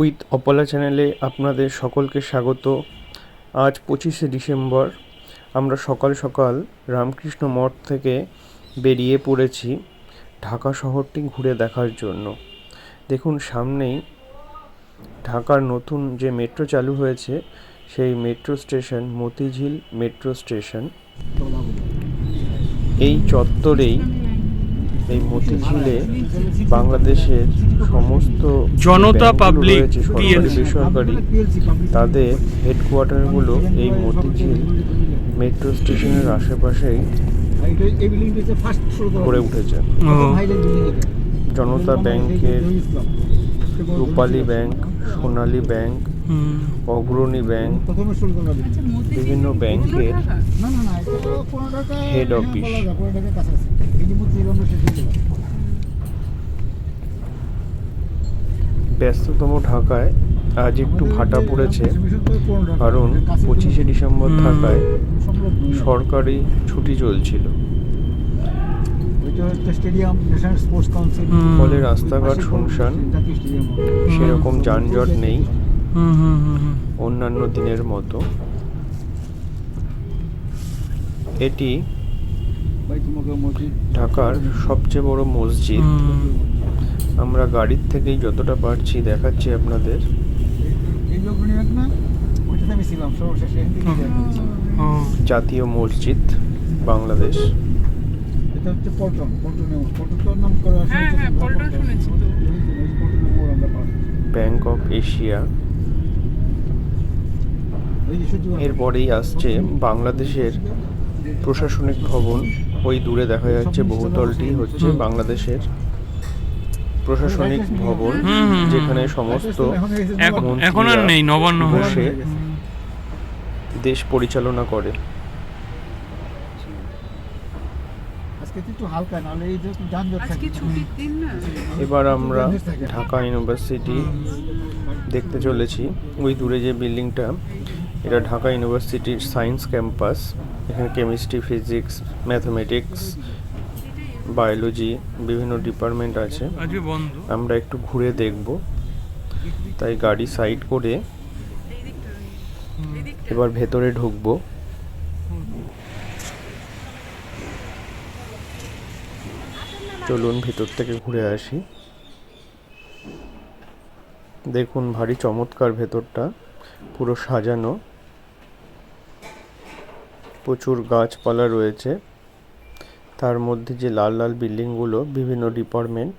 With অপলা চ্যানেলে আপনাদের সকলকে স্বাগত। আজ 25শে ডিসেম্বর আমরা সকাল সকাল রামকৃষ্ণ মঠ থেকে বেরিয়ে পড়েছি ঢাকা শহরটি ঘুরে দেখার জন্য। দেখুন, সামনেই ঢাকার নতুন যে মেট্রো চালু হয়েছে সেই metro station Motijheel metro station. এই চত্বরেই, এই মতিঝিলে বাংলাদেশের সমস্ত জনতা ব্যাংকগুলো পাবলিক রয়েছে, সরকারি বেসরকারি, তাদের হেডকোয়ার্টারগুলো এই মতিঝিল মেট্রো স্টেশনের আশেপাশেই গড়ে উঠেছে। জনতা ব্যাংকের, রূপালী ব্যাংক, সোনালী ব্যাংক, অগ্রণী ব্যাংক, বিভিন্ন ব্যাংকের হেড অফিস। ব্যস্ততম ঢাকায় আজ একটু ভাটা পড়েছে, কারণ 25শে ডিসেম্বর থাকায় সরকারি ছুটি চলছিল। ফলে রাস্তাঘাট শুনশান, সেরকম যানজট নেই অন্যান্য দিনের মতো। এটি ঢাকার সবচেয়ে বড় মসজিদ। আমরা গাড়ির থেকেই যতটা পারছি দেখাচ্ছি আপনাদের। জাতীয় মসজিদ বাংলাদেশ। Bank of Asia. এরপরেই আসছে বাংলাদেশের প্রশাসনিক ভবন। ওই দূরে দেখা যাচ্ছে বহুতলটি হচ্ছে বাংলাদেশের প্রশাসনিক ভবন, যেখানে সমস্ত মন্ত্রীরা বসে দেশ পরিচালনা করে। এবার আমরা ঢাকা ইউনিভার্সিটি দেখতে চলেছি। ওই দূরে যে বিল্ডিংটা, এটা ঢাকা ইউনিভার্সিটির সায়েন্স ক্যাম্পাস। এখানে কেমিস্ট্রি, ফিজিক্স, ম্যাথমেটিক্স, বায়োলজি বিভিন্ন ডিপার্টমেন্ট আছে। আমরা একটু ঘুরে দেখব, তাই গাড়ি সাইড করে এবার ভেতরে ঢুকবো। চলুন ভেতর থেকে ঘুরে আসি। দেখুন, ভারী চমৎকার ভেতরটা, পুরো সাজানো, প্রচুর গাছপালা রয়েছে। তার মধ্যে যে লাল লাল বিল্ডিংগুলো, বিভিন্ন ডিপার্টমেন্ট,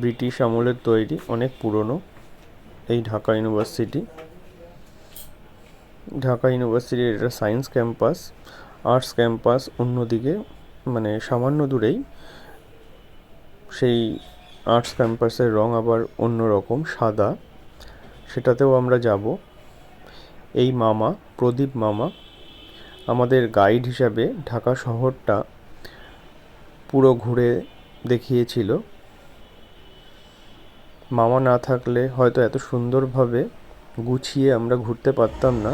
ব্রিটিশ আমলের তৈরি, অনেক পুরনো এই ঢাকা ইউনিভার্সিটি। ঢাকা ইউনিভার্সিটির এটা সায়েন্স ক্যাম্পাস। আর্টস ক্যাম্পাস অন্যদিকে, মানে সামান্য দূরেই। সেই আর্টস ক্যাম্পাসের রং আবার অন্যরকম, সাদা। সেটাতেও আমরা যাব। এই মামা, প্রদীপ মামা, আমাদের গাইড হিসাবে ঢাকা শহরটা পুরো ঘুরে দেখিয়েছিল। মামা না থাকলে হয়তো এত সুন্দরভাবে গুছিয়ে আমরা ঘুরতে পারতাম না।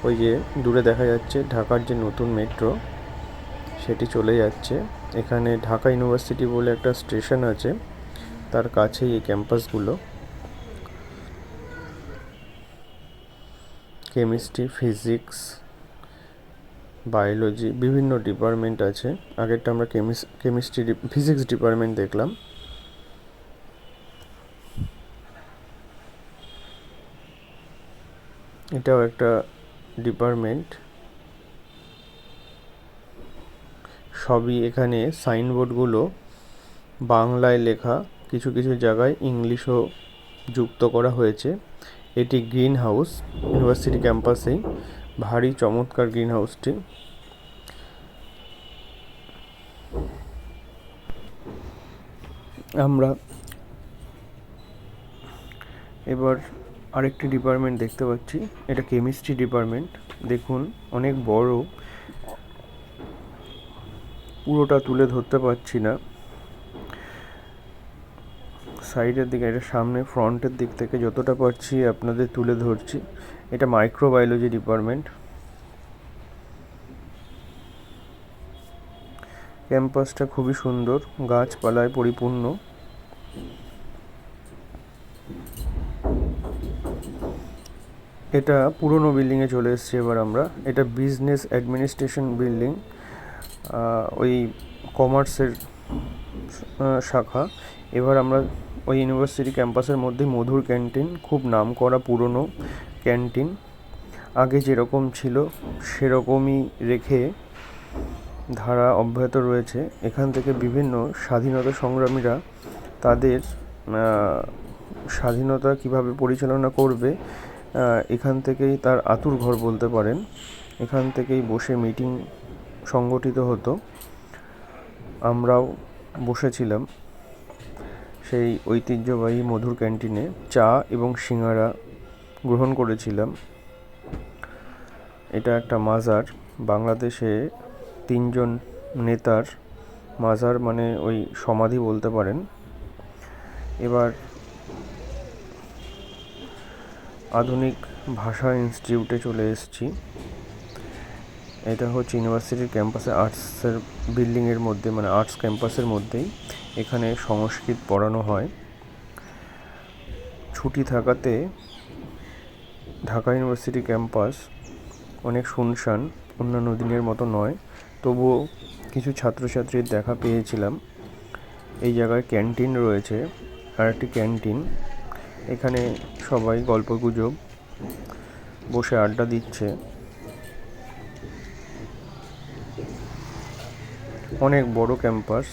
ওই যে দূরে দেখা যাচ্ছে ঢাকার যে নতুন মেট্রো, সেটি চলে যাচ্ছে। এখানে ঢাকা ইউনিভার্সিটি বলে একটা স্টেশন আছে, তার কাছেই এই ক্যাম্পাসগুলো। কেমিস্ট্রি, ফিজিক্স, বায়োলজি বিভিন্ন ডিপার্টমেন্ট আছে। আগেরটা আমরা কেমিস্ট্রি ফিজিক্স ডিপার্টমেন্ট দেখলাম। এটাও একটা ডিপার্টমেন্ট। সবই এখানে সাইনবোর্ডগুলো বাংলায় লেখা, কিছু কিছু জায়গায় ইংলিশও যুক্ত করা হয়েছে। এটি গ্রিন হাউস, ইউনিভার্সিটি ক্যাম্পাসেই। ভারী চমৎকার গ্রিন হাউসটি। আমরা এবার আরেকটি ডিপার্টমেন্ট দেখতে পাচ্ছি, এটা কেমিস্ট্রি ডিপার্টমেন্ট। দেখুন, অনেক বড়, পুরোটা তুলে ধরতে পারছি না। সাইডের দিকে, এটা সামনে ফ্রন্টের দিক থেকে যতটা পারছি আপনাদের তুলে ধরছি। এটা মাইক্রোবায়োলজি ডিপার্টমেন্ট। ক্যাম্পাসটা খুবই সুন্দর, গাছপালায় পরিপূর্ণ। এটা পুরনো বিল্ডিংয়ে চলে এসেছি এবার আমরা। এটা বিজনেস অ্যাডমিনিস্ট্রেশন বিল্ডিং, ওই কমার্সের শাখা। এবার আমরা ওই ইউনিভার্সিটি ক্যাম্পাসের মধ্যে মধুর ক্যান্টিন, খুব নামকরা পুরনো ক্যান্টিন, আগে যেরকম ছিল সেরকমই রেখে ধারা অব্যাহত রয়েছে। এখান থেকে বিভিন্ন স্বাধীনতা সংগ্রামীরা তাদের স্বাধীনতা কিভাবে পরিচালনা করবে এখান থেকেই তার আতুর ঘর বলতে পারেন। এখান থেকেই বসে মিটিং সংগঠিত হতো। আমরাও বসেছিলাম সেই ঐতিহ্যবাহী মধুর ক্যান্টিনে, চা এবং সিঙ্গারা গ্রহণ করেছিলাম। এটা একটা মাজার, বাংলাদেশে 3জন নেতার মাজার, মানে ওই সমাধি বলতে পারেন। এবার আধুনিক ভাষা ইনস্টিটিউটে চলে এসেছি। এটা হচ্ছে ইউনিভার্সিটির ক্যাম্পাসে আর্টসের বিল্ডিংয়ের মধ্যে, মানে আর্টস ক্যাম্পাসের মধ্যেই এখানে সংস্কৃত পড়ানো হয়। ছুটি থাকাতে ঢাকা ইউনিভার্সিটি ক্যাম্পাস অনেক শুনশান, অন্যান্য দিনের মতো নয়, তবুও কিছু ছাত্রছাত্রীর দেখা পেয়েছিলাম। এই জায়গায় ক্যান্টিন রয়েছে, আর একটি ক্যান্টিন, এখানে সবাই গল্পগুজব বসে আড্ডা দিচ্ছে। অনেক বড় ক্যাম্পাস।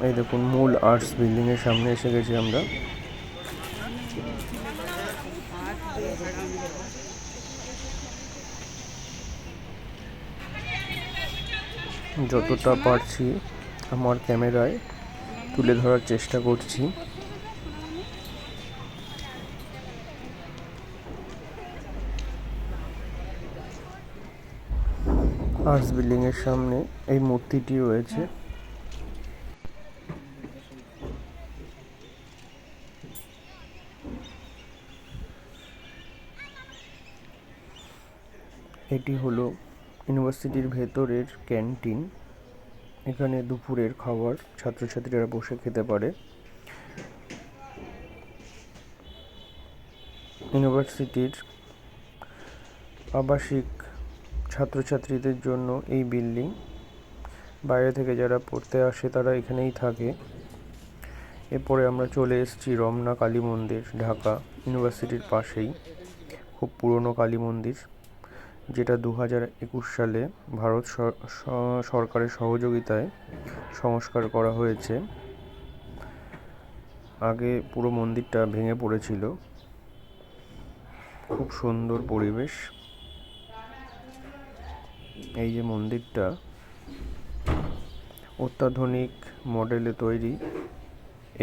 এই দেখুন, মূল আর্টস বিল্ডিংয়ের সামনে এসে গেছি আমরা। যতটা পারছি আমার ক্যামেরায় তুলে ধরার চেষ্টা করছি। আর্টস বিল্ডিংয়ের সামনে এই মূর্তিটি রয়েছে। এটি হলো ইউনিভার্সিটির ভেতরের ক্যান্টিন। এখানে দুপুরের খাবার ছাত্রছাত্রীরা বসে খেতে পারে। ইউনিভার্সিটির আবাসিক ছাত্রছাত্রীদের জন্য এই বিল্ডিং, বাইরে থেকে যারা পড়তে আসে তারা এখানেই থাকে। এরপরে আমরা চলে এসেছি রমনা কালী মন্দির, ঢাকা ইউনিভার্সিটির পাশেই। খুব পুরনো কালী মন্দির, যেটা 2021 সালে ভারত সরকারের সহযোগিতায় সংস্কার করা হয়েছে। আগে পুরো মন্দিরটা ভেঙে পড়েছিল। খুব সুন্দর পরিবেশ। এই যে মন্দিরটা অত্যাধুনিক মডেলে তৈরি,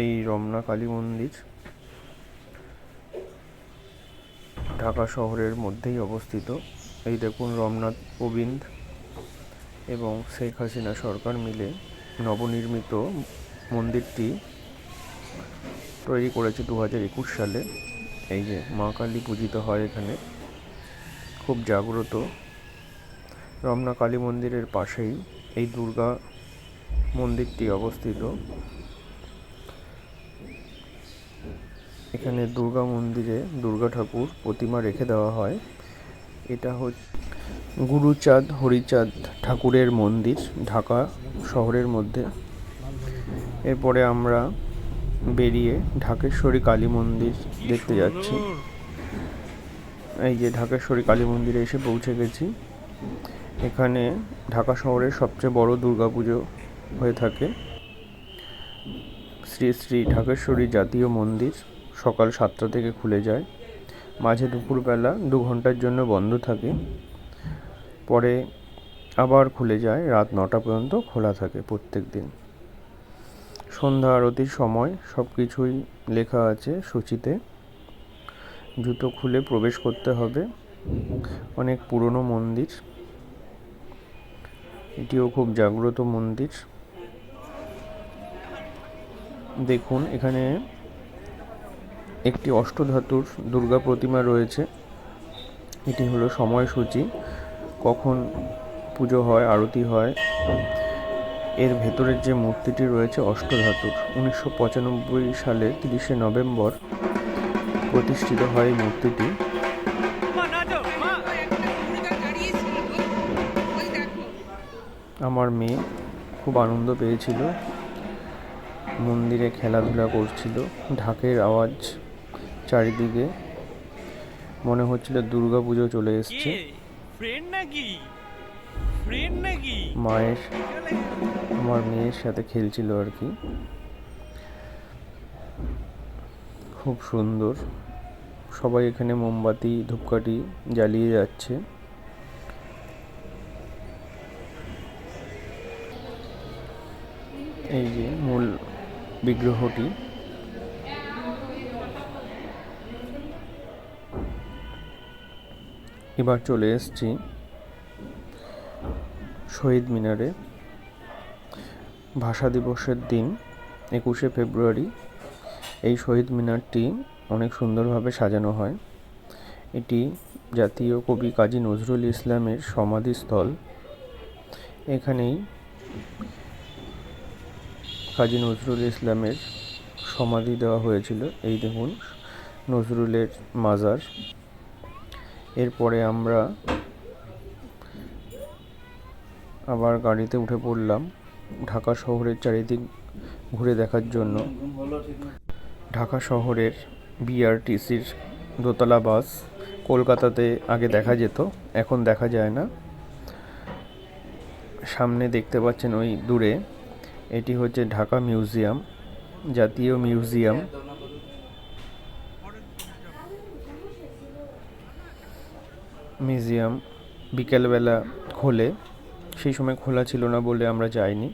এই রমনা কালী মন্দির ঢাকা শহরের মধ্যেই অবস্থিত। এই দেখুন, রমনাথ কোবিন্দ এবং শেখ হাসিনা সরকার মিলে নবনির্মিত মন্দিরটি তৈরি করেছে 2021 সালে। এই যে মা কালী পূজিত হয় এখানে, খুব জাগ্রত। রমনা কালী মন্দিরের পাশেই এই দুর্গা মন্দিরটি অবস্থিত। এখানে দুর্গা মন্দিরে দুর্গা ঠাকুর প্রতিমা রেখে দেওয়া হয়। এটা হচ্ছে গুরুচাঁদ হরিচাঁদ ঠাকুরের মন্দির, ঢাকা শহরের মধ্যে। এরপরে আমরা বেরিয়ে ঢাকেশ্বরী কালী মন্দির দেখতে যাচ্ছি। এই যে ঢাকেশ্বরী কালী মন্দিরে এসে পৌঁছে গেছি। এখানে ঢাকা শহরের সবচেয়ে বড় দুর্গাপুজো হয়ে থাকে। শ্রী শ্রী ঢাকেশ্বরী জাতীয় মন্দির সকাল 7টা থেকে খুলে যায়। মাঝে দুপুরবেলা 2 ঘন্টার জন্য বন্ধ থাকে, পরে আবার খুলে যায়, রাত 9টা পর্যন্ত খোলা থাকে প্রত্যেক দিন। সন্ধ্যা আরতির সময় সব কিছুই লেখা আছে সূচিতে। জুতো খুলে প্রবেশ করতে হবে। অনেক পুরনো মন্দির, এটিও খুব জাগ্রত মন্দির। দেখুন, এখানে একটি অষ্টধাতুর দুর্গা প্রতিমা রয়েছে। এটি হলো সময়সূচি, কখন পুজো হয়, আরতি হয়। এর ভেতরের যে মূর্তিটি রয়েছে অষ্টধাতুর। 1995 সালে 30শে নভেম্বর প্রতিষ্ঠিত হয় এই মূর্তিটি। আমার মেয়ে খুব আনন্দ পেয়েছিল, মন্দিরে খেলাধুলা করছিল, ঢাকের আওয়াজ চারিদিকে, মনে হচ্ছিল দুর্গাপুজো চলে এসছে। আমার মেয়ের সাথে খেলছিল আর কি। খুব সুন্দর, সবাই এখানে মোমবাতি ধূপকাঠি জ্বালিয়ে যাচ্ছে। এই যে মূল বিগ্রহটি। এবার চলে এসেছি শহীদ মিনারে। ভাষা দিবসের দিন 21শে ফেব্রুয়ারি এই শহীদ মিনারটি অনেক সুন্দরভাবে সাজানো হয়। এটি জাতীয় কবি কাজী নজরুল ইসলামের সমাধিস্থল। এখানেই কাজী নজরুল ইসলামের সমাধি দেওয়া হয়েছিল। এই দেখুন নজরুলের মাজার। এরপরে আমরা আবার গাড়িতে উঠে পড়লাম ঢাকা শহরের চারিদিক ঘুরে দেখার জন্য। ঢাকা শহরের বিআরটিসির দোতলা বাস কলকাতাতে আগে দেখা যেত, এখন দেখা যায় না। সামনে দেখতে পাচ্ছেন ওই দূরে, এটি হচ্ছে ঢাকা মিউজিয়াম, জাতীয় মিউজিয়াম। বিকেলবেলা খোলে, সেই সময় খোলা ছিল না বলে আমরা যাইনি।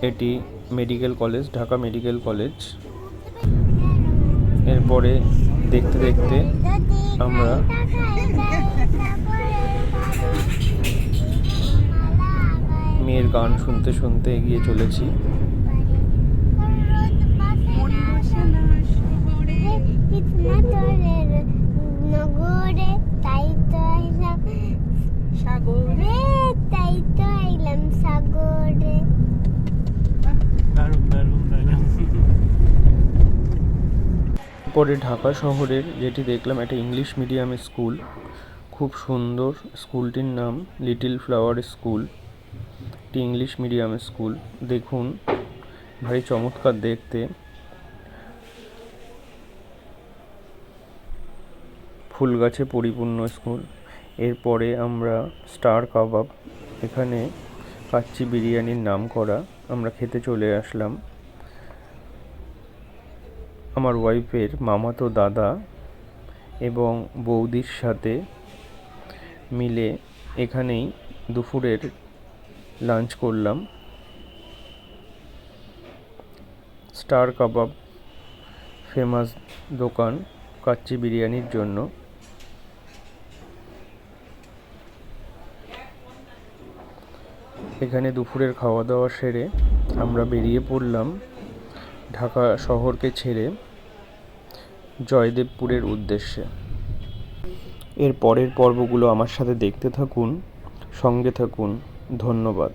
এটি medical college, Dhaka medical college. এরপরে দেখতে দেখতে আমরা মেয়ের গান শুনতে শুনতে এগিয়ে চলেছি। পরে ঢাকা শহরের যেটি দেখলাম একটা ইংলিশ মিডিয়াম স্কুল, খুব সুন্দর। স্কুলটির নাম লিটল ফ্লাওয়ার স্কুল, একটি ইংলিশ মিডিয়াম স্কুল। দেখুন ভারী চমৎকার দেখতে, ফুল গাছে পরিপূর্ণ স্কুল। এরপরে আমরা স্টার কাবাব, এখানে কাচ্চি বিরিয়ানির নাম করা, আমরা খেতে চলে আসলাম। আমার ওয়াইফের মামাতো দাদা এবং বৌদির সাথে মিলে এখানেই দুপুরের লাঞ্চ করলাম। স্টার কাবাব ফেমাস দোকান কাচ্চি বিরিয়ানির জন্য। এখানে দুপুরের খাওয়া দাওয়া সেরে আমরা বেরিয়ে পড়লাম ঢাকা শহরকে ছেড়ে জয়দেবপুরের উদ্দেশ্যে। এর পরের পর্বগুলো আমার সাথে দেখতে থাকুন, সঙ্গে থাকুন। ধন্যবাদ।